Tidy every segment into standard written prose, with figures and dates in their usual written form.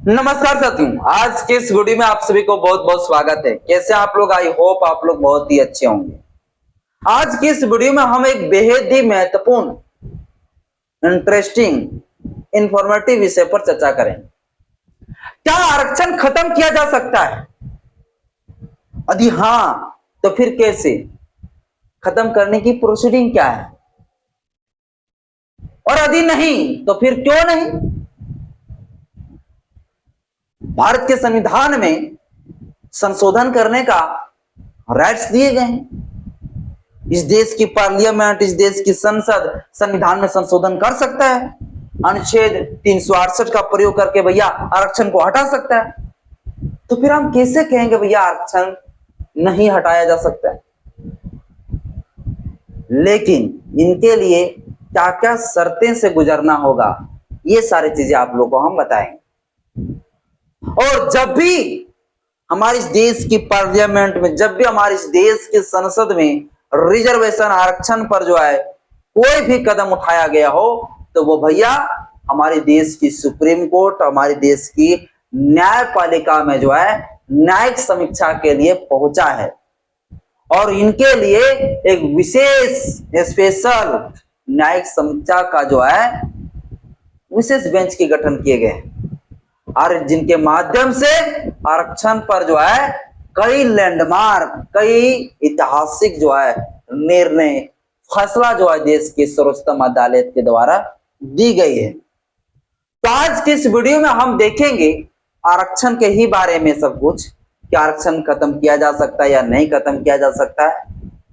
नमस्कार साथियों, आज के इस वीडियो में आप सभी को बहुत बहुत स्वागत है। कैसे आप लोग? आई होप आप लोग बहुत ही अच्छे होंगे। आज की इस वीडियो में हम एक बेहद ही महत्वपूर्ण, इंटरेस्टिंग, इंफॉर्मेटिव विषय पर चर्चा करेंगे। क्या आरक्षण खत्म किया जा सकता है? यदि हाँ, तो फिर कैसे? खत्म करने की प्रोसीडिंग क्या है? और यदि नहीं, तो फिर क्यों नहीं? भारत के संविधान में संशोधन करने का राइट्स दिए गए हैं। इस देश की पार्लियामेंट, इस देश की संसद संविधान में संशोधन कर सकता है। अनुच्छेद 368 का प्रयोग करके भैया आरक्षण को हटा सकता है। तो फिर हम कैसे कहेंगे भैया आरक्षण नहीं हटाया जा सकता है? लेकिन इनके लिए क्या क्या शर्तें से गुजरना होगा, ये सारी चीजें आप लोगों को हम बताएंगे। और जब भी हमारे इस देश की पार्लियामेंट में, जब भी हमारे इस देश की संसद में रिजर्वेशन आरक्षण पर जो है कोई भी कदम उठाया गया हो, तो वो भैया हमारे देश की सुप्रीम कोर्ट, हमारे देश की न्यायपालिका में जो है न्यायिक समीक्षा के लिए पहुंचा है। और इनके लिए एक विशेष स्पेशल न्यायिक समीक्षा का जो है विशेष बेंच के गठन किए गए हैं, और जिनके माध्यम से आरक्षण पर जो है कई लैंडमार्क, कई ऐतिहासिक जो है निर्णय, फैसला जो है देश की सर्वोच्चतम अदालत के द्वारा दी गई है। तो आज के इस वीडियो में हम देखेंगे आरक्षण के ही बारे में सब कुछ, कि आरक्षण खत्म किया जा सकता है या नहीं खत्म किया जा सकता है,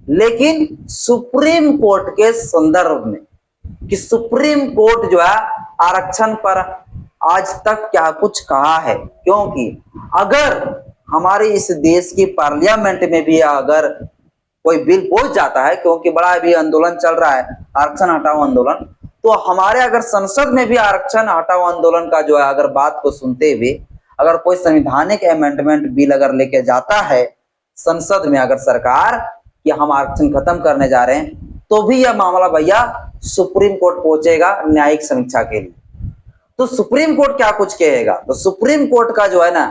लेकिन सुप्रीम कोर्ट के संदर्भ में, कि सुप्रीम कोर्ट जो है आरक्षण पर आज तक क्या कुछ कहा है। क्योंकि अगर हमारे इस देश की पार्लियामेंट में भी अगर कोई बिल पहुंच जाता है, क्योंकि बड़ा भी आंदोलन चल रहा है, आरक्षण हटाओ आंदोलन, तो हमारे अगर संसद में भी आरक्षण हटाओ आंदोलन का जो है अगर बात को सुनते हुए अगर कोई संवैधानिक अमेंडमेंट बिल अगर लेके जाता है संसद में, अगर सरकार कि हम आरक्षण खत्म करने जा रहे हैं, तो भी यह मामला भैया सुप्रीम कोर्ट पहुंचेगा न्यायिक समीक्षा के लिए। तो सुप्रीम कोर्ट क्या कुछ कहेगा? तो सुप्रीम कोर्ट का जो है ना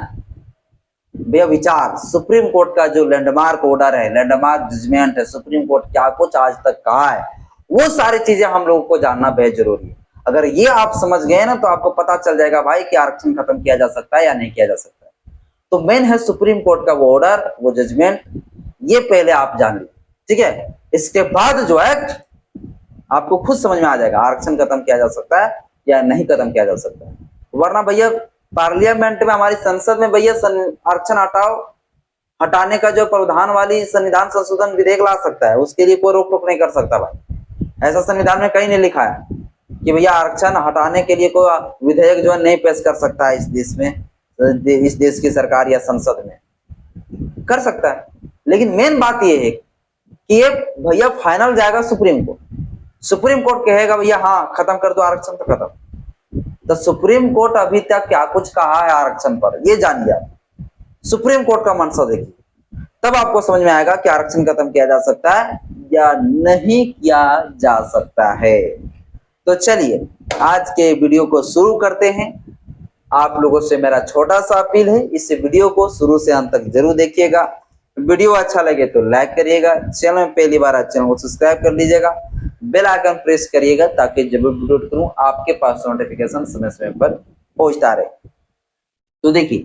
भैया विचार, सुप्रीम कोर्ट का जो लैंडमार्क ऑर्डर है, लैंडमार्क जजमेंट है, सुप्रीम कोर्ट क्या कुछ आज तक कहा है, वो सारी चीजें हम लोगों को जानना बेहद जरूरी है। अगर ये आप समझ गए ना, तो आपको पता चल जाएगा भाई कि आरक्षण खत्म किया जा सकता है या नहीं किया जा सकता है। तो मेन है सुप्रीम कोर्ट का वो ऑर्डर, वो जजमेंट, ये पहले आप जान लीजिए, ठीक है। इसके बाद जो है आपको खुद समझ में आ जाएगा आरक्षण खत्म किया जा सकता है या नहीं खत्म किया जा सकता है। वरना भैया पार्लियामेंट में, हमारी संसद में भैया आरक्षण हटाने का जो प्रावधान वाली संविधान संशोधन विधेयक ला सकता है, उसके लिए कोई रोक टोक नहीं कर सकता भाई। ऐसा संविधान में कहीं नहीं लिखा है कि भैया आरक्षण हटाने के लिए कोई विधेयक जो है नहीं पेश कर सकता है इस देश में, इस देश की सरकार या संसद में कर सकता है। लेकिन मेन बात यह है कि ये भैया फाइनल जाएगा सुप्रीम कोर्ट। सुप्रीम कोर्ट कहेगा भैया हाँ खत्म कर दो आरक्षण, तो खत्म। तो सुप्रीम कोर्ट अभी तक क्या कुछ कहा है आरक्षण पर, ये जानिए आप। सुप्रीम कोर्ट का मंशा देखिए, तब आपको समझ में आएगा कि आरक्षण खत्म किया जा सकता है या नहीं किया जा सकता है। तो चलिए आज के वीडियो को शुरू करते हैं। आप लोगों से मेरा छोटा सा अपील है, इस वीडियो को शुरू से अंत तक जरूर देखिएगा। वीडियो अच्छा लगे तो लाइक करिएगा, चैनल में पहली बार आए चैनल को सब्सक्राइब कर लीजिएगा, बेल आइकन प्रेस करिएगा ताकि जब भी वीडियो करूं आपके पास नोटिफिकेशन समय समय पर पहुंचता रहे। तो देखिए,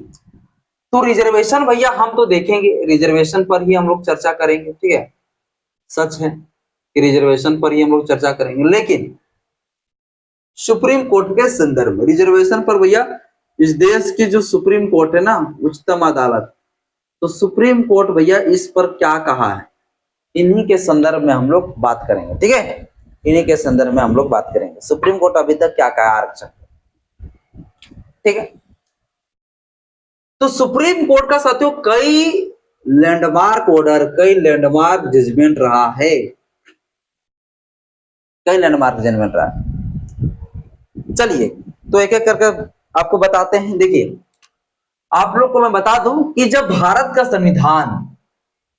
तो रिजर्वेशन भैया हम तो देखेंगे, रिजर्वेशन पर ही हम लोग चर्चा करेंगे, ठीक है। सच है कि रिजर्वेशन पर ही हम लोग चर्चा करेंगे, लेकिन सुप्रीम कोर्ट के संदर्भ में रिजर्वेशन पर भैया इस देश की जो सुप्रीम कोर्ट है ना, उच्चतम अदालत, तो सुप्रीम कोर्ट भैया इस पर क्या कहा है, इन्हीं के संदर्भ में हम लोग बात करेंगे, ठीक है। इन्हीं के संदर्भ में हम लोग बात करेंगे सुप्रीम कोर्ट अभी तक क्या कहा आरक्षण, ठीक है। तो सुप्रीम कोर्ट का साथियों कई लैंडमार्क ऑर्डर, कई लैंडमार्क जजमेंट रहा है, कई लैंडमार्क जजमेंट रहा है। चलिए तो एक एक करके आपको बताते हैं। देखिए, आप लोग को मैं बता दूं कि जब भारत का संविधान,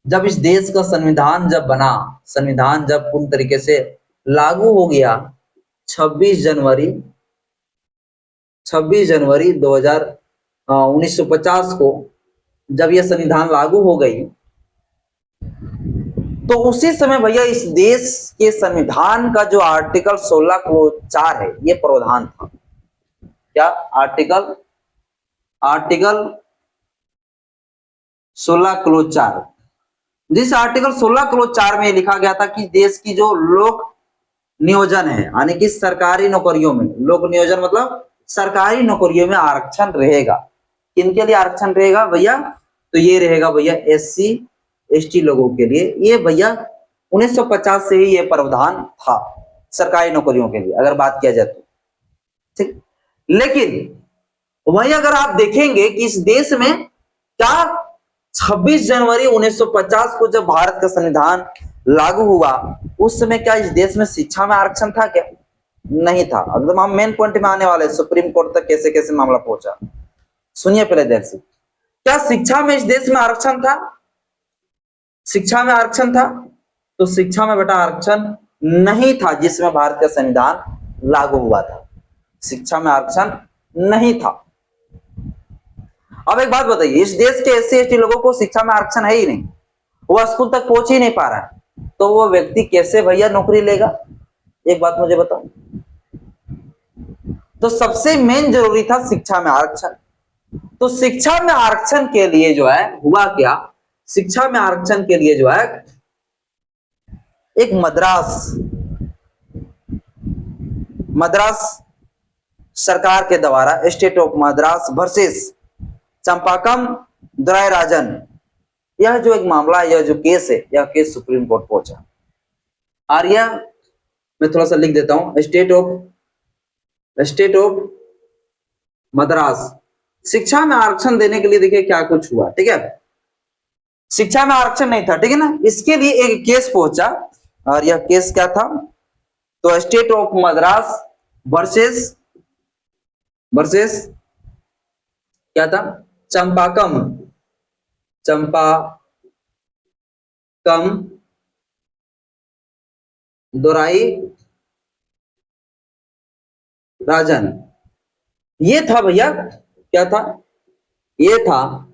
जब इस देश का संविधान जब बना, संविधान जब पूर्ण तरीके से लागू हो गया 26 जनवरी 2000 1950 को जब यह संविधान लागू हो गई, तो उसी समय भैया इस देश के संविधान का जो आर्टिकल 16 क्लोज 4 है, ये प्रावधान था। क्या आर्टिकल 16 क्लोज 4, जिस आर्टिकल 16 क्लोज 4 में लिखा गया था कि देश की जो लोक नियोजन है, यानी कि सरकारी नौकरियों में, लोक नियोजन मतलब सरकारी नौकरियों में आरक्षण रहेगा। किनके लिए आरक्षण रहेगा भैया? तो ये रहेगा भैया SC ST लोगों के लिए। ये भैया 1950 से ही ये प्रावधान था सरकारी नौकरियों के लिए, अगर बात किया जाए तो, ठीक। लेकिन वही अगर आप देखेंगे कि इस देश में क्या 26 जनवरी 1950 को जब भारत का संविधान लागू हुआ, उस समय क्या इस देश में शिक्षा में आरक्षण था क्या? नहीं था। एकदम हम मेन पॉइंट में आने वाले, सुप्रीम कोर्ट तक कैसे कैसे मामला पहुंचा, सुनिए पहले देर से। क्या शिक्षा में इस देश में आरक्षण था? शिक्षा में आरक्षण था? तो शिक्षा में बेटा आरक्षण नहीं था जिसमें भारत का संविधान लागू हुआ था। शिक्षा में आरक्षण नहीं था। अब एक बात बताइए, इस देश के SC ST लोगों को शिक्षा में आरक्षण है ही नहीं, वो स्कूल तक पहुंच ही नहीं पा रहा है, तो वो व्यक्ति कैसे भैया नौकरी लेगा? एक बात मुझे बताओ। तो सबसे मेन जरूरी था शिक्षा में आरक्षण। तो शिक्षा में आरक्षण के लिए जो है हुआ क्या, शिक्षा में आरक्षण के लिए जो है एक मद्रास सरकार के द्वारा स्टेट ऑफ मद्रास वर्सेस चंपाकम दुरायराजन, यह जो एक मामला है, यह जो केस है, यह केस सुप्रीम कोर्ट पहुंचा। आर्या मैं थोड़ा सा लिख देता हूं, स्टेट ऑफ मद्रास। शिक्षा में आरक्षण देने के लिए देखिए क्या कुछ हुआ, ठीक है। शिक्षा में आरक्षण नहीं था, ठीक है ना, इसके लिए एक केस पहुंचा, और यह केस क्या था? तो स्टेट ऑफ मद्रास वर्सेस क्या था? चंपाकम दोराई राजन। ये था भैया, क्या था? ये था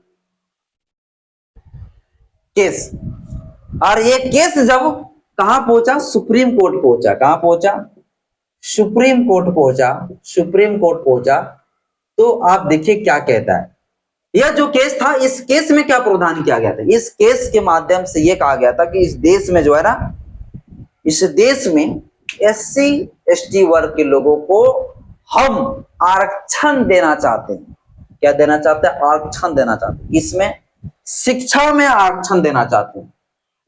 केस। और ये केस जब कहां पहुंचा? सुप्रीम कोर्ट पहुंचा। कहां पहुंचा? सुप्रीम कोर्ट पहुंचा। तो आप देखिए क्या कहता है यह जो केस था। इस केस में क्या प्रावधान किया गया था? इस केस के माध्यम से यह कहा गया था कि इस देश में जो है ना, इस देश में SC ST वर्ग के लोगों को हम आरक्षण देना चाहते हैं। क्या देना चाहते हैं? आरक्षण देना चाहते हैं। इसमें शिक्षा में आरक्षण देना चाहते हैं।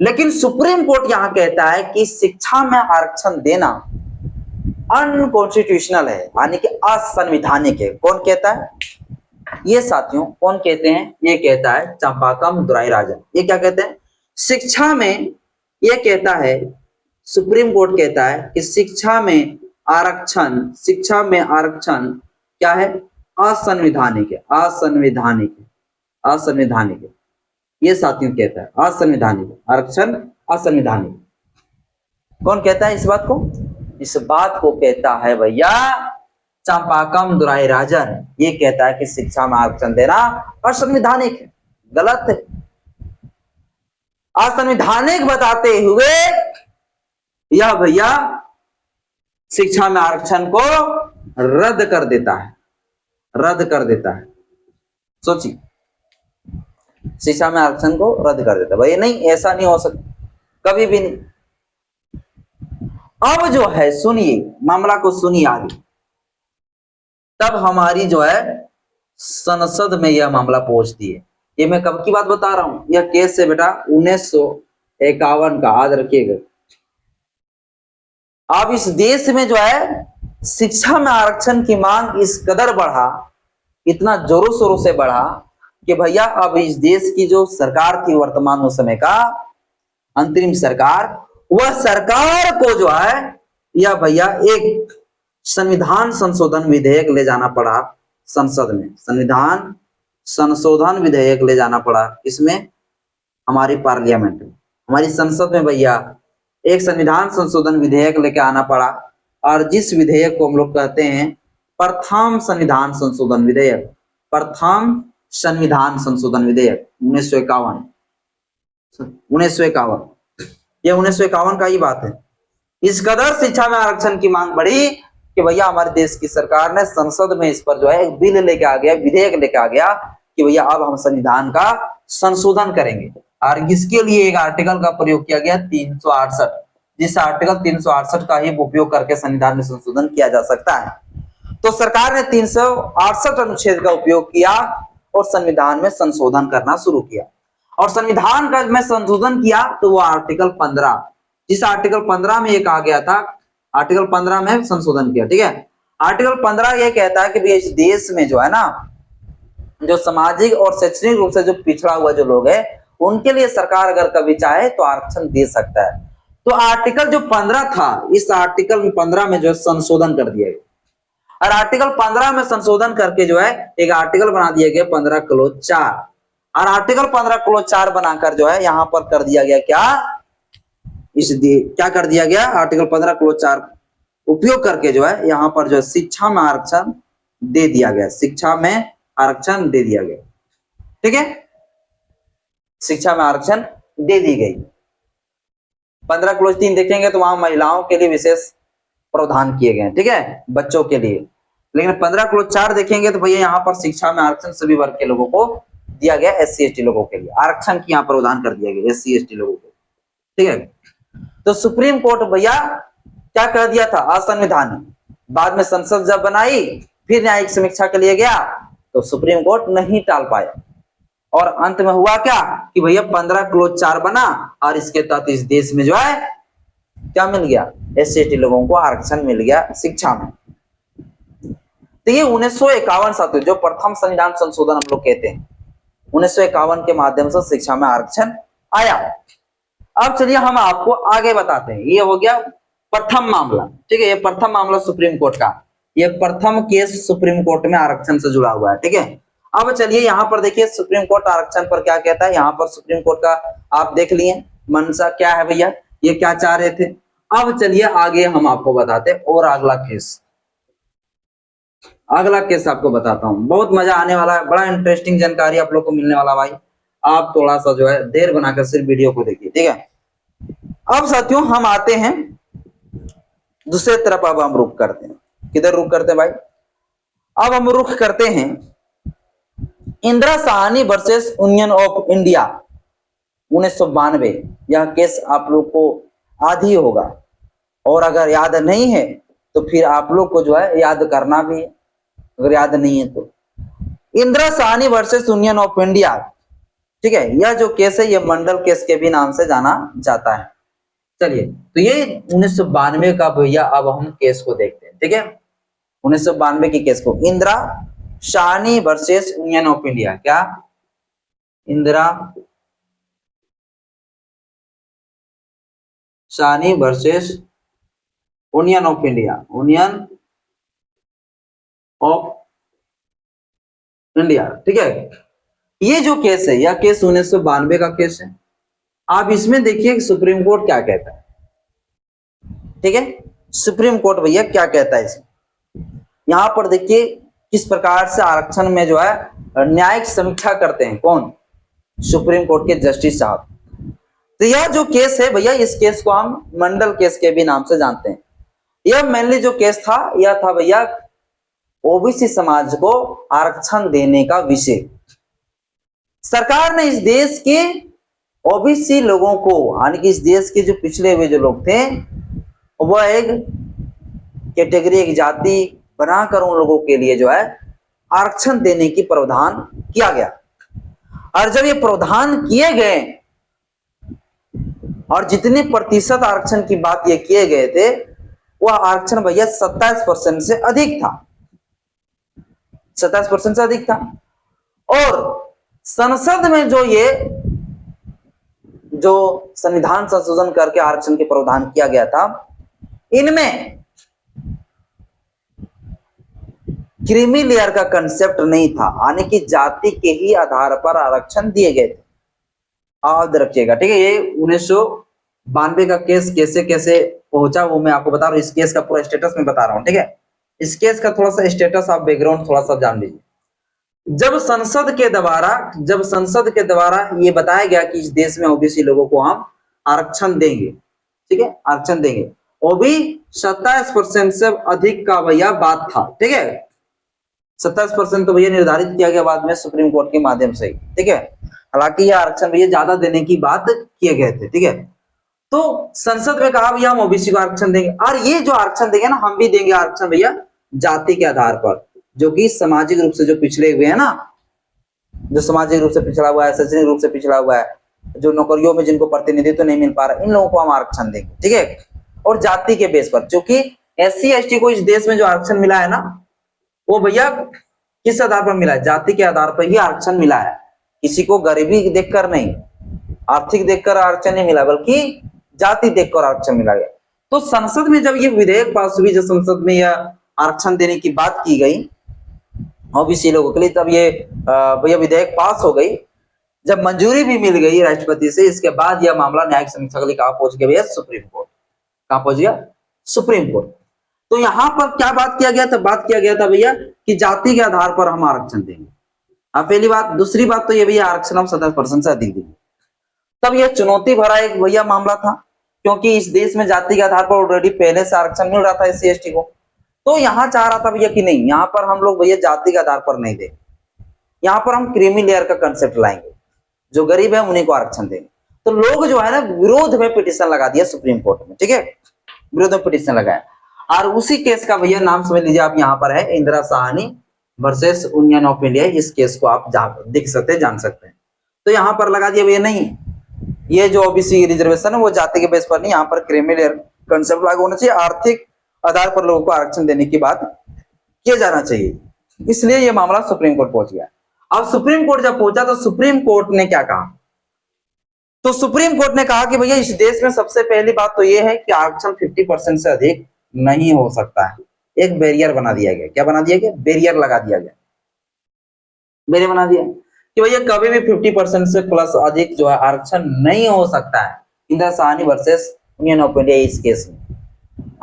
लेकिन सुप्रीम कोर्ट यहां कहता है कि शिक्षा में आरक्षण देना अनकॉन्स्टिट्यूशनल है, यानी कि असंवैधानिक है। कौन कहता है ये साथियों? कौन कहते हैं? ये कहता है चंपाकम दुरायराजन। ये क्या कहते हैं? शिक्षा में, ये कहता है सुप्रीम कोर्ट कहता है कि शिक्षा में आरक्षण क्या है? असंवैधानिक है। ये साथियों कहता है असंवैधानिक, आरक्षण असंवैधानिक। कौन कहता है इस बात को? इस बात को कहता है भैया चंपाकम दुरायराजन। ये कहता है कि शिक्षा में आरक्षण देना असंवैधानिक है, गलत है। असंवैधानिक बताते हुए यह भैया शिक्षा में आरक्षण को रद्द कर देता है। सोचिए, शिक्षा में आरक्षण को रद्द कर देता है। भाई नहीं, ऐसा नहीं हो सकता, कभी भी नहीं। अब जो है सुनिए, मामला को सुनिए आगे। तब हमारी जो है संसद में यह मामला पहुंचती है। ये मैं कब की बात बता रहा हूं? यह केस है बेटा 1951 का, याद रखिएगा। अब इस देश में जो है शिक्षा में आरक्षण की मांग इस कदर बढ़ा, इतना जोरों शोरों से बढ़ा कि भैया अब इस देश की जो सरकार थी वर्तमान उस समय का अंतरिम सरकार, वह सरकार को जो है यह भैया एक संविधान संशोधन विधेयक ले जाना पड़ा संसद में। संविधान संशोधन विधेयक ले जाना पड़ा इसमें, हमारी पार्लियामेंट में, हमारी संसद में भैया एक संविधान संशोधन विधेयक लेके आना पड़ा। और जिस विधेयक को हम लोग कहते हैं प्रथम संविधान संशोधन विधेयक, प्रथम संविधान संशोधन विधेयक 1951, 1951, ये 1951 का ही बात है। इस कदर शिक्षा में आरक्षण की मांग बढ़ी कि भैया हमारे देश की सरकार ने संसद में इस पर जो है एक बिल लेके आ गया, विधेयक लेके आ गया कि भैया अब हम संविधान का संशोधन करेंगे। और इसके लिए एक आर्टिकल का प्रयोग किया गया 368, जिस आर्टिकल 368 का ही उपयोग करके संविधान में संशोधन किया जा सकता है। तो सरकार ने 368 अनुच्छेद का उपयोग किया और संविधान में संशोधन करना शुरू किया। और संविधान का में संशोधन किया तो वो आर्टिकल 15, जिस आर्टिकल 15 में एक आ गया था, आर्टिकल 15 में संशोधन किया। ठीक है, आर्टिकल 15 ये कहता है कि इस देश में जो है ना, जो सामाजिक और शैक्षणिक रूप से जो पिछड़ा हुआ जो लोग है, उनके लिए सरकार अगर कभी चाहे तो आरक्षण दे सकता है। तो आर्टिकल जो 15 था, इस आर्टिकल 15 में जो है संशोधन कर दिया गया। और आर्टिकल 15 में संशोधन करके जो है एक आर्टिकल बना दिया गया 15 क्लोज 4। और आर्टिकल 15 क्लोज 4 बनाकर जो है यहाँ पर कर दिया गया क्या, क्या कर दिया गया, आर्टिकल 15 क्लोज 4 उपयोग करके जो है यहाँ पर जो है शिक्षा में आरक्षण दे दिया गया, शिक्षा में आरक्षण दे दिया गया। ठीक है, शिक्षा में आरक्षण दे दी गई। 15 क्लोज 3 देखेंगे तो वहां महिलाओं के लिए विशेष प्रावधान किए गए। ठीक है, बच्चों के लिए। लेकिन 15 क्लोज 4 देखेंगे तो भैया यहाँ पर शिक्षा में आरक्षण सभी वर्ग के लोगों को दिया गया, SC ST लोगों के लिए आरक्षण की यहाँ प्रावधान कर दिया गया, SC ST लोगों को। ठीक है, तो सुप्रीम कोर्ट भैया क्या कह दिया था, असंवैधानिक। बाद में संसद जब बनाई, फिर न्यायिक समीक्षा के लिए गया तो सुप्रीम कोर्ट नहीं टाल पाया। और अंत में हुआ क्या कि भैया 15 क्लोज 4 बना और इसके तहत इस देश में जो है क्या मिल गया, SC ST लोगों को आरक्षण मिल गया शिक्षा में। तो ये 1951 साथियों जो प्रथम संविधान संशोधन हम लोग कहते हैं, 1951 के माध्यम से शिक्षा में आरक्षण आया। अब चलिए हम आपको आगे बताते हैं। ये हो गया प्रथम मामला। ठीक है, ये प्रथम मामला सुप्रीम कोर्ट का, ये प्रथम केस सुप्रीम कोर्ट में आरक्षण से जुड़ा हुआ है। ठीक है, अब चलिए यहाँ पर देखिए सुप्रीम कोर्ट आरक्षण पर क्या कहता है। यहाँ पर सुप्रीम कोर्ट का आप देख लिए मंशा क्या है भैया, ये क्या चाह रहे थे। अब चलिए आगे हम आपको बताते हैं और अगला केस, अगला केस आपको बताता हूँ। बहुत मजा आने वाला है, बड़ा इंटरेस्टिंग जानकारी आप लोग को मिलने वाला भाई। आप थोड़ा सा जो है देर बनाकर सिर्फ वीडियो को देखिए। ठीक है, अब साथियों हम आते हैं दूसरे तरफ। अब हम रुख करते हैं, किधर रुख करते हैं भाई, अब हम रुख करते हैं Indira Sawhney versus union of India 1992। यह केस आप लोग को याद ही होगा, और अगर याद नहीं है तो फिर आप लोग को जो है याद करना भी है, अगर याद नहीं है तो। Indira Sawhney versus union of India, ठीक है, यह जो केस है ये मंडल केस के भी नाम से जाना जाता है। चलिए, तो ये 1992 का भैया अब हम केस को देखते हैं। ठीक है, 1992 की केस को, Indira Sawhney versus union of India. क्या, Indira Sawhney versus union of India, union of India. ठीक है, ये जो केस है, यह केस 1992 का केस है। आप इसमें देखिए सुप्रीम कोर्ट क्या कहता है। ठीक है, सुप्रीम कोर्ट भैया क्या कहता है इसमें, यहां पर देखिए किस प्रकार से आरक्षण में जो है न्यायिक समीक्षा करते हैं, कौन, सुप्रीम कोर्ट के जस्टिस साहब। तो यह जो केस है भैया, इस केस को हम मंडल केस के भी नाम से जानते हैं। यह मेनली जो केस था, यह था भैया ओबीसी समाज को आरक्षण देने का विषय। सरकार ने इस देश के ओबीसी लोगों को, यानी कि इस देश के जो पिछड़े हुए जो लोग थे, वह एक कैटेगरी, एक जाति बनाकर उन लोगों के लिए जो है आरक्षण देने की प्रावधान किया गया। और जब ये प्रावधान किए गए और जितने प्रतिशत आरक्षण की बात ये किए गए थे, वह आरक्षण भैया 27% से अधिक था, 27% से अधिक था। और संसद में जो संविधान संशोधन करके आरक्षण के प्रावधान किया गया था, इनमें क्रीमी लेयर का कंसेप्ट नहीं था, यानी कि जाति के ही आधार पर आरक्षण दिए गए थे। याद रखिएगा। ठीक है, ये 1992 का केस कैसे कैसे पहुंचा वो मैं आपको बता रहा हूँ। इस केस का पूरा स्टेटस मैं बता रहा हूँ। ठीक है, इस केस का थोड़ा सा स्टेटस, आप बैकग्राउंड थोड़ा सा जान लीजिए। जब संसद के द्वारा ये बताया गया कि इस देश में ओबीसी लोगों को हम आरक्षण देंगे, ठीक है, आरक्षण देंगे, वो भी 27% से अधिक का भैया बात था, ठीक है, 27% तो भैया निर्धारित किया गया बाद में सुप्रीम कोर्ट के माध्यम से, ठीक है। हालांकि यह आरक्षण भैया ज्यादा देने की बात किए गए थे, ठीक है। तो संसद में कहा भैया हम ओबीसी को आरक्षण देंगे, और ये जो आरक्षण देंगे ना, हम भी देंगे आरक्षण भैया जाति के आधार पर, जो कि सामाजिक रूप से जो पिछड़े हुए हैं ना, जो सामाजिक रूप से पिछड़ा हुआ है, शैक्षणिक रूप से पिछड़ा हुआ है, जो नौकरियों में जिनको प्रतिनिधित्व नहीं मिल पा रहा, इन लोगों को हम आरक्षण देंगे, ठीक है। और जाति के बेस पर, क्योंकि एससी एसटी को इस देश में जो आरक्षण मिला है ना, वो भैया किस आधार पर मिला है? जाति के आधार पर ही आरक्षण मिला है। किसी को गरीबी देखकर नहीं, आर्थिक देखकर आरक्षण नहीं मिला, बल्कि जाति देखकर आरक्षण मिला गया। तो संसद में जब ये विधेयक पास हुई, जब संसद में यह आरक्षण देने की बात की गई ओबीसी लोगों के लिए, तब ये भैया विधेयक पास हो गई। जब मंजूरी भी मिल गई राष्ट्रपति से, इसके बाद यह मामला न्यायिक समीक्षा के लिए कहां पहुंच गया भैया? Supreme court. कहां पहुंच गया? Supreme court. तो यहां पर क्या बात किया गया था? बात किया गया था भैया कि जाति के आधार पर हम आरक्षण देंगे। अब पहली बात। दूसरी बात तो ये भैया आरक्षण हम 70% से अधिक देंगे। तब यह चुनौती भरा एक भैया मामला था, क्योंकि इस देश में जाति के आधार पर ऑलरेडी पहले से आरक्षण मिल रहा था एससी एसटी को। तो यहां चाह रहा था भैया कि नहीं, यहां पर हम लोग भैया जाति के आधार पर नहीं देंगे, यहां पर हम क्रीमी लेयर का कंसेप्ट लाएंगे, जो गरीब है उन्हीं को आरक्षण देंगे। तो लोग जो है ना, विरोध में पिटीशन लगा दिया सुप्रीम कोर्ट में, ठीक है, विरोध में पिटीशन लगाया। और उसी केस का भैया नाम समझ लीजिए आप, यहाँ पर है Indira Sawhney versus union of India. इस केस को आप देख सकते हैं, जान सकते हैं। तो यहाँ पर लगा दिया भैया नहीं, ये जो ओबीसी रिजर्वेशन है वो जाति के बेस पर नहीं, यहाँ पर क्रीमी लेयर कंसेप्ट लागू होना चाहिए, आर्थिक आधार पर लोगों को आरक्षण देने की बात किया जाना चाहिए। इसलिए यह मामला सुप्रीम कोर्ट पहुंच गया। अब सुप्रीम कोर्ट जब पहुंचा तो सुप्रीम कोर्ट ने क्या कहा? तो सुप्रीम कोर्ट ने कहा कि भैया इस देश में सबसे पहली बात तो यह है कि आरक्षण 50% से अधिक नहीं हो सकता है। एक बैरियर बना दिया गया। क्या बना दिया गया? बैरियर लगा दिया गया, बैरियर बना दिया कि भैया कभी भी 50% से प्लस अधिक जो है आरक्षण नहीं हो सकता है। Indira Sawhney versus union of India इस केस में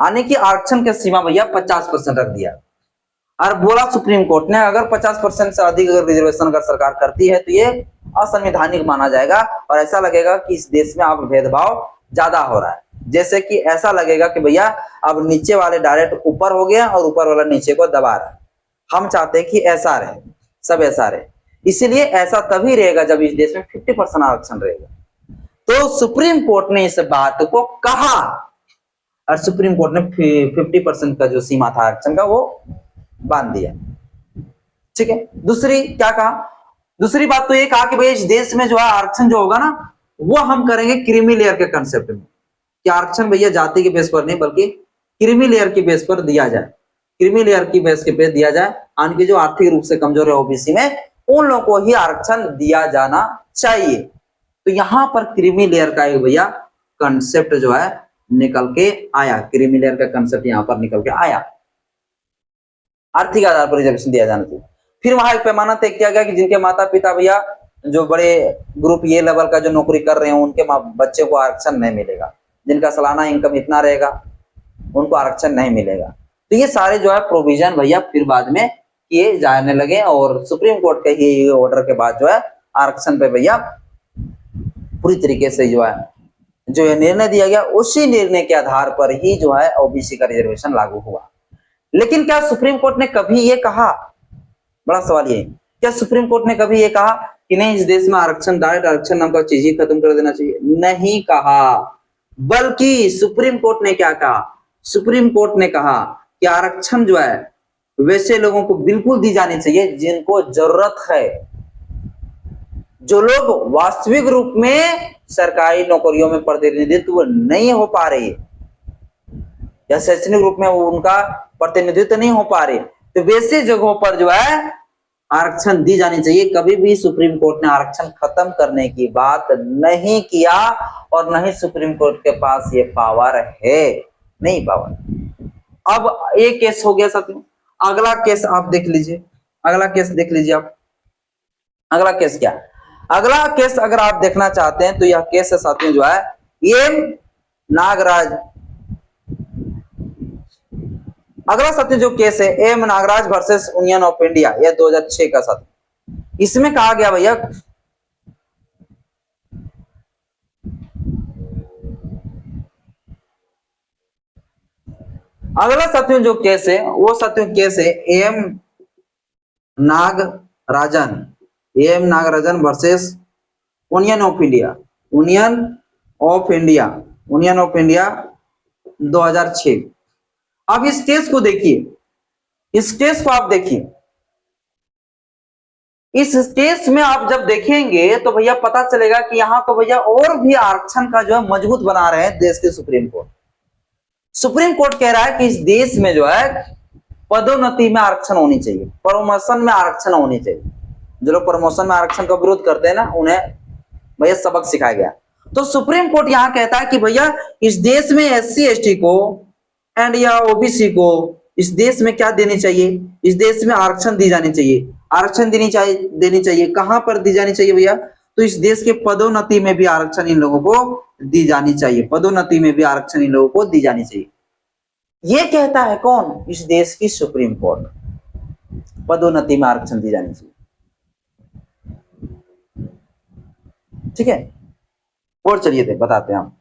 आने की आरक्षण की सीमा भैया 50% रख दिया। और बोला सुप्रीम कोर्ट ने अगर 50% से अधिक अगर रिजर्वेशन अगर सरकार करती है तो ये असंवैधानिक माना जाएगा, और ऐसा लगेगा कि इस देश में अब भेदभाव ज्यादा हो रहा है। जैसे कि ऐसा लगेगा कि भैया अब नीचे वाले डायरेक्ट ऊपर हो गया और ऊपर वाला नीचे को दबा रहा है। हम चाहते हैं कि ऐसा रहे, सब ऐसा रहे। इसीलिए ऐसा तभी रहेगा जब इस देश में 50% आरक्षण रहेगा। तो सुप्रीम कोर्ट ने इस बात को कहा, और सुप्रीम कोर्ट ने 50% का जो सीमा था आरक्षण का वो बांध दिया, ठीक है। दूसरी क्या कहा? दूसरी बात तो ये कहा कि भाई इस देश में जो है आरक्षण जो होगा ना, वो हम करेंगे क्रीमी लेयर के कंसेप्ट में, कि आरक्षण भैया जाति के बेस पर नहीं बल्कि क्रीमी लेयर की बेस पर दिया जाए, क्रीमी लेयर की बेस के पे दिया जाए। यानी जो आर्थिक रूप से कमजोर है ओबीसी में, उन लोगों को ही आरक्षण दिया जाना चाहिए। तो यहां पर क्रीमी लेयर का एक भैया कंसेप्ट जो है निकल के आया, क्रीमी लेयर का कंसेप्ट यहां पर निकल के आया। आर्थिक आधार पर रिजर्वेशन दिया जाना चाहिए। फिर वहां एक पैमाना तय किया गया कि जिनके माता पिता भैया जो बड़े ग्रुप ये लेवल का जो नौकरी कर रहे हैं उनके बच्चे को आरक्षण नहीं मिलेगा, जिनका सालाना इनकम इतना रहेगा उनको आरक्षण नहीं मिलेगा। तो ये सारे जो है प्रोविजन भैया फिर बाद में किए जाने लगे, और सुप्रीम कोर्ट के ही ऑर्डर के बाद जो है आरक्षण पे भैया पूरी तरीके से जो है जो ये निर्णय दिया गया, उसी निर्णय के आधार पर ही जो है ओबीसी का रिजर्वेशन लागू हुआ। लेकिन क्या सुप्रीम कोर्ट ने कभी ये कहा, बड़ा सवाल ये, क्या सुप्रीम कोर्ट ने कभी ये कहा कि नहीं इस देश में आरक्षण, डायरेक्ट आरक्षण नाम का चीज ही खत्म कर देना चाहिए? नहीं कहा, बल्कि सुप्रीम कोर्ट ने क्या कहा? सुप्रीम कोर्ट ने कहा कि आरक्षण जो है वैसे लोगों को बिल्कुल दी जानी चाहिए जिनको जरूरत है, जो लोग वास्तविक रूप में सरकारी नौकरियों में प्रतिनिधित्व नहीं हो पा रहे या शैक्षणिक रूप में उनका प्रतिनिधित्व नहीं हो पा रहे, तो वैसे जगहों पर जो है आरक्षण दी जानी चाहिए। कभी भी सुप्रीम कोर्ट ने आरक्षण खत्म करने की बात नहीं किया, और नहीं सुप्रीम कोर्ट के पास ये पावर है, नहीं पावर। अब एक केस हो गया साथ में, अगला केस आप देख लीजिए, अगला केस देख लीजिए आप। अगला केस क्या? अगला केस अगर आप देखना चाहते हैं तो यह केस है साथियों जो है एम नागराज। अगला साथी जो केस है M Nagaraj versus union of India, यह 2006 का साथी इसमें कहा गया भैया अगला साथियों जो केस है वो साथियों केस है M Nagarajan, M Nagarajan versus union of India, union of India, union of India 2006। अब इस केस को देखिए, इस केस को आप देखिए, इस केस में आप जब देखेंगे तो भैया पता चलेगा कि यहां तो भैया और भी आरक्षण का जो है मजबूत बना रहे हैं देश के सुप्रीम कोर्ट। सुप्रीम कोर्ट कह रहा है कि इस देश में जो है पदोन्नति में आरक्षण होनी चाहिए, प्रमोशन में आरक्षण होनी चाहिए। जो लोग प्रमोशन में आरक्षण का विरोध करते हैं ना, उन्हें भैया सबक सिखाया गया। तो सुप्रीम कोर्ट यहां कहता है कि भैया इस देश में SC ST को एंड या OBC को इस देश में क्या देनी चाहिए, इस देश में आरक्षण दी जानी चाहिए, आरक्षण देनी चाहिए। कहां पर दी जानी चाहिए भैया, तो इस देश के पदोन्नति में भी आरक्षण इन लोगों को दी जानी चाहिए, पदोन्नति में भी आरक्षण इन लोगों को दी जानी चाहिए। ये कहता है कौन, इस देश की सुप्रीम कोर्ट, पदोन्नति में आरक्षण दी जानी चाहिए। ठीक है, और चलिए बताते हैं हम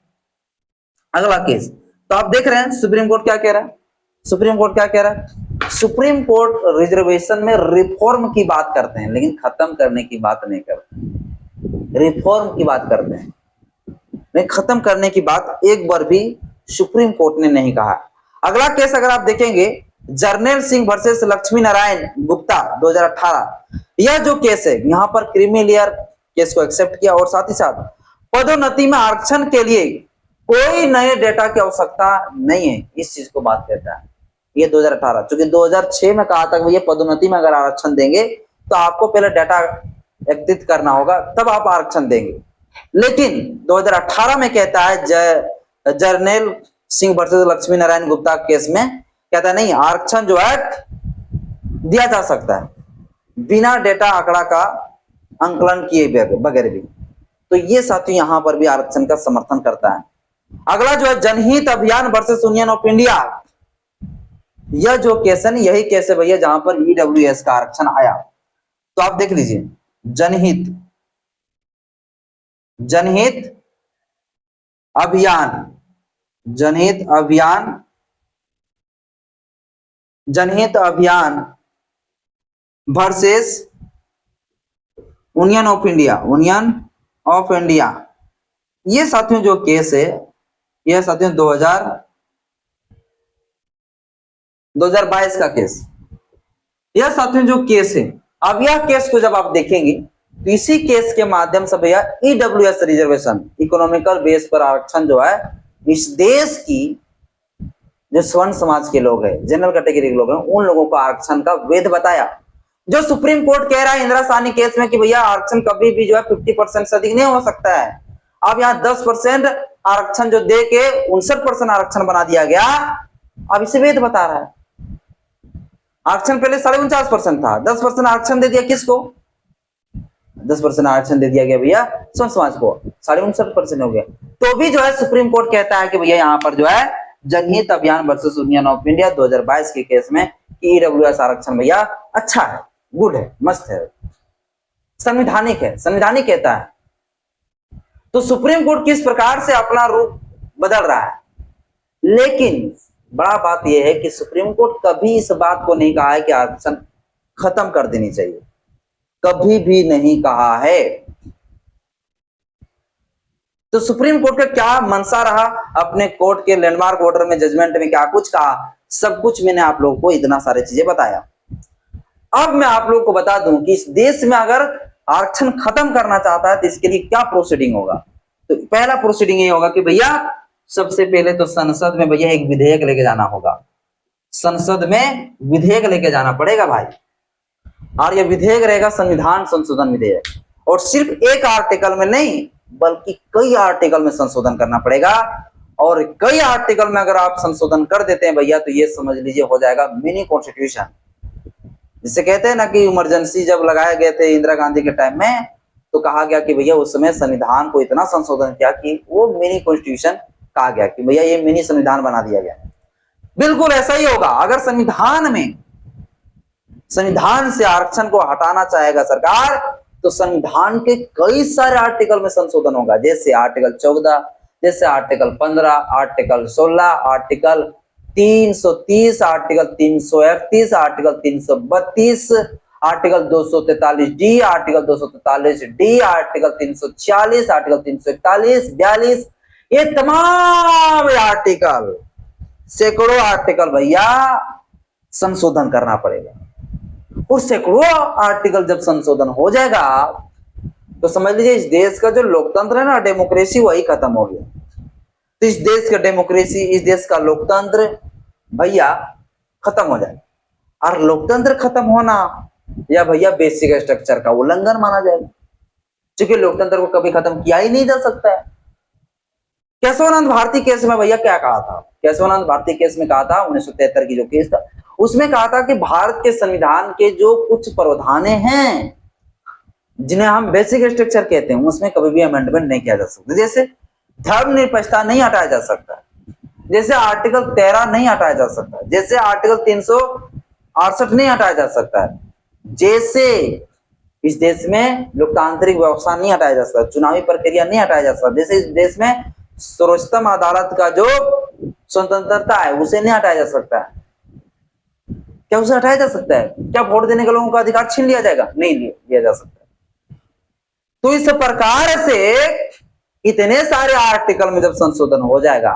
अगला केस। तो आप देख रहे हैं सुप्रीम कोर्ट क्या कह रहा है, सुप्रीम कोर्ट क्या कह रहा है, सुप्रीम कोर्ट रिजर्वेशन में रिफॉर्म की बात करते हैं लेकिन खत्म करने की बात नहीं करते, रिफॉर्म की बात करते हैं लेकिन खत्म करने की बात एक बार भी सुप्रीम कोर्ट ने नहीं कहा। अगला केस अगर आप देखेंगे जर्नैल सिंह वर्सेस लक्ष्मी नारायण गुप्ता 2018, यह जो केस है यहां पर क्रीमी लेयर केस को एक्सेप्ट किया और साथ ही साथ पदोन्नति में आरक्षण के लिए कोई नए डेटा की आवश्यकता नहीं है, इस चीज को बात कहता है ये 2018। क्योंकि 2006 में कहा था कि भैया पदोन्नति में अगर आरक्षण देंगे तो आपको पहले डेटा एकत्रित करना होगा तब आप आरक्षण देंगे, लेकिन 2018 में कहता है जर्नैल सिंह वर्सेस लक्ष्मी नारायण गुप्ता केस में कहता है नहीं, आरक्षण जो है दिया जा सकता है बिना डेटा आंकड़ा का अंकलन किए बगैर भी। तो ये साथी यहां पर भी आरक्षण का समर्थन करता है। अगला जो है जनहित अभियान वर्सेस यूनियन ऑफ इंडिया, यह जो केस है यही केस है भैया जहां पर EWS का आरक्षण आया। तो आप देख लीजिए जनहित अभियान, जनहित अभियान वर्सेस यूनियन ऑफ इंडिया, ये साथियों जो केस है यह साथियों 2022 का केस, यह साथियों जो केस है। अब यह केस को जब आप देखेंगे तो इसी केस के माध्यम से भैया EWS रिजर्वेशन, इकोनॉमिकल बेस पर आरक्षण जो है इस देश की जो स्वर्ण समाज के लोग हैं, जनरल कैटेगरी के लोग हैं, उन लोगों को आरक्षण का वैध बताया। जो सुप्रीम कोर्ट कह रहा है इंदिरा साहनी केस में कि भैया आरक्षण कभी भी जो है 50% से अधिक नहीं हो सकता है। अब यहाँ 10% आरक्षण जो दे के 59% आरक्षण बना दिया गया, अब इसे वैध बता रहा है। आरक्षण पहले 49.5% था, 10% आरक्षण दे दिया किसको, 10% आरक्षण दे दिया गया भैया स्वर्ण समाज को, 59.5% हो गया। तो भी जो है सुप्रीम कोर्ट कहता है कि भैया यहाँ पर जो है जनहित अभियान वर्सेस यूनियन ऑफ इंडिया 2022 के केस में EWS आरक्षण भैया अच्छा है, गुड है, मस्त है, संवैधानिक है, संवैधानिक कहता है। तो सुप्रीम कोर्ट किस प्रकार से अपना रूप बदल रहा है, लेकिन बड़ा बात यह है कि सुप्रीम कोर्ट कभी इस बात को नहीं कहा है कि आरक्षण खत्म कर देनी चाहिए, कभी भी नहीं कहा है। तो सुप्रीम कोर्ट का क्या मंशा रहा, अपने कोर्ट के लैंडमार्क ऑर्डर में, जजमेंट में क्या कुछ कहा, सब कुछ मैंने आप लोगों को इतना सारी चीजें बताया। अब मैं आप लोगों को बता दूं कि इस देश में अगर आरक्षण खत्म करना चाहता है तो इसके लिए क्या प्रोसीडिंग होगा। तो पहला प्रोसीडिंग ये होगा कि भैया सबसे पहले तो संसद में भैया एक विधेयक लेके जाना होगा, संसद में विधेयक लेके जाना पड़ेगा भाई, और यह विधेयक रहेगा संविधान संशोधन विधेयक, और सिर्फ एक आर्टिकल में नहीं बल्कि कई आर्टिकल में संशोधन करना पड़ेगा। और कई आर्टिकल में अगर आप संशोधन कर देते हैं भैया तो ये समझ लीजिए हो जाएगा मिनी कॉन्स्टिट्यूशन। जिसे कहते हैं ना कि इमरजेंसी जब लगाए गए थे इंदिरा गांधी के टाइम में, तो कहा गया कि भैया उस समय संविधान को इतना संशोधन किया कि वो मिनी कॉन्स्टिट्यूशन कहा गया कि भैया ये मिनी संविधान बना दिया गया। बिल्कुल ऐसा ही होगा, अगर संविधान में संविधान से आरक्षण को हटाना चाहेगा सरकार तो संविधान के कई सारे आर्टिकल में संशोधन होगा, जैसे आर्टिकल 14, जैसे article 15, article 16, article 330, article 331, article 332, article 243 D, article 243 D, article 340, article 341, 42, ये तमाम आर्टिकल, सैकड़ों आर्टिकल भैया संशोधन करना पड़ेगा। और सैकड़ों आर्टिकल जब संशोधन हो जाएगा तो समझ लीजिए इस देश का जो लोकतंत्र है ना, डेमोक्रेसी, वही खत्म हो गया। तो इस देश का डेमोक्रेसी, इस देश का लोकतंत्र भैया खत्म हो जाएगा। और लोकतंत्र खत्म होना या भैया बेसिक स्ट्रक्चर का उल्लंघन माना जाएगा, क्योंकि लोकतंत्र को कभी खत्म किया ही नहीं जा सकता है। केशवानंद भारती केस में भैया क्या कहा था? केशवानंद भारती केस में कहा था, 1973 की जो केस था, उसमें कहा था कि भारत के संविधान के जो कुछ प्रावधान हैं जिन्हें हम बेसिक स्ट्रक्चर कहते हैं, उसमें कभी भी अमेंडमेंट नहीं किया जा सकता। जैसे धर्मनिरपेक्षता नहीं हटाया जा सकता, जैसे आर्टिकल 13 नहीं हटाया जा सकता, जैसे आर्टिकल 368 नहीं हटाया जा सकता है, जैसे इस देश में लोकतांत्रिक व्यवस्था नहीं हटाया जा सकता, चुनावी प्रक्रिया नहीं हटाया जा सकता, जैसे इस देश में सर्वोच्चतम अदालत का जो स्वतंत्रता है उसे नहीं हटाया जा सकता है। क्या उसे हटाया जा सकता है? क्या वोट देने के लोगों का अधिकार छीन लिया जाएगा? नहीं लिया जा सकता। तो इस प्रकार से इतने सारे आर्टिकल में जब संशोधन हो जाएगा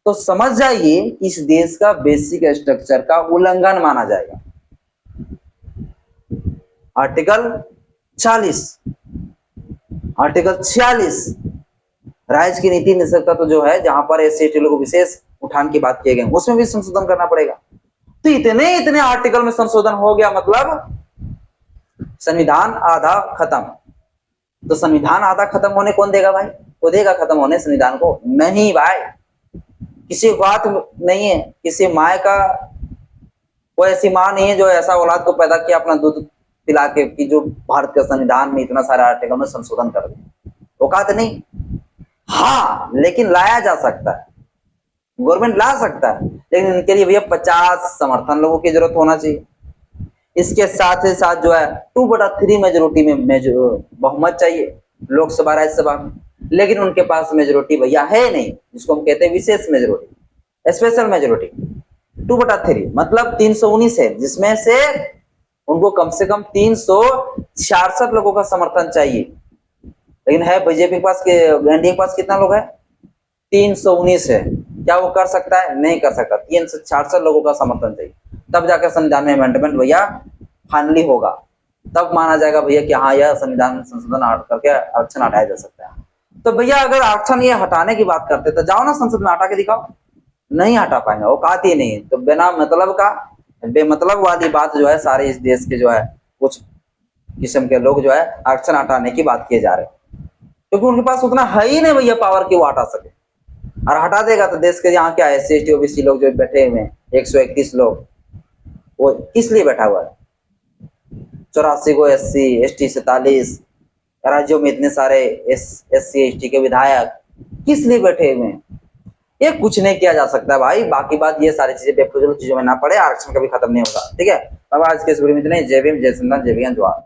तो समझ जाइए इस देश का बेसिक स्ट्रक्चर का उल्लंघन माना जाएगा। आर्टिकल 40, आर्टिकल 46 राज्य की नीति निष्पक्षता तो जो है, जहां पर एससी एसटी लोगों को विशेष उठान की बात किए गए, उसमें भी संशोधन करना पड़ेगा। तो इतने आर्टिकल में संशोधन हो गया, मतलब संविधान आधा खत्म। तो संविधान आधा खत्म होने कौन देगा भाई? वो देगा खत्म होने संविधान को? नहीं भाई, किसी बात नहीं है। किसी माँ का कोई ऐसी माँ नहीं है जो ऐसा औलाद को पैदा किया अपना दूध पिला के कि जो भारत के संविधान में इतना सारा आर्टिकल में संशोधन कर दे। औकात नहीं। हाँ, लेकिन लाया जा सकता है, गवर्नमेंट ला सकता है, लेकिन इनके लिए भैया 50 समर्थन लोगों की जरूरत होना चाहिए। इसके साथ ही साथ जो है 2/3 मेजोरिटी में बहुमत चाहिए लोकसभा राज्यसभा में, लेकिन उनके पास मेजोरिटी भैया है नहीं, जिसको हम कहते हैं विशेष मेजोरिटी, स्पेशल मेजोरिटी। 2/3 मतलब 319 है, जिसमें से उनको कम से कम 366 लोगों का समर्थन चाहिए। लेकिन है बीजेपी के पास, एनडीए के पास कितना लोग है? 319 है। क्या वो कर सकता है? नहीं कर सकता। 366 लोगों का समर्थन चाहिए, तब जाकर संविधान में अमेंडमेंट भैया फाइनली होगा। तब माना जाएगा भैया कि हाँ, यह संविधान संशोधन करके आरक्षण हटाया जा सकता है। तो भैया अगर आरक्षण ये हटाने की बात करते तो जाओ ना संसद में हटा के दिखाओ। नहीं हटा पाएंगे, औकात ही नहीं। तो बिना मतलब का बेमतलब वाली बात जो है, सारे इस देश के जो है कुछ किस्म के लोग जो है आरक्षण हटाने की बात किए जा रहे हैं, क्योंकि उनके पास उतना है ही नहीं भैया पावर की वो हटा सके। और हटा देगा तो देश के यहाँ क्या है, एससी एसटी ओबीसी लोग जो बैठे हुए हैं 131 लोग, वो किस लिए बैठा हुआ है? 84 को एससी एसटी, 47 राज्यों में इतने सारे एससी एसटी के विधायक किस लिए बैठे हुए हैं? ये कुछ नहीं किया जा सकता भाई। बाकी बात ये सारी चीजें बेफजूल चीजों में ना पड़े, आरक्षण कभी खत्म नहीं होगा। ठीक है, अब आज के इस वीडियो में इतना ही। जय भीम, जय संविधान, जय विज्ञान, जवाहर।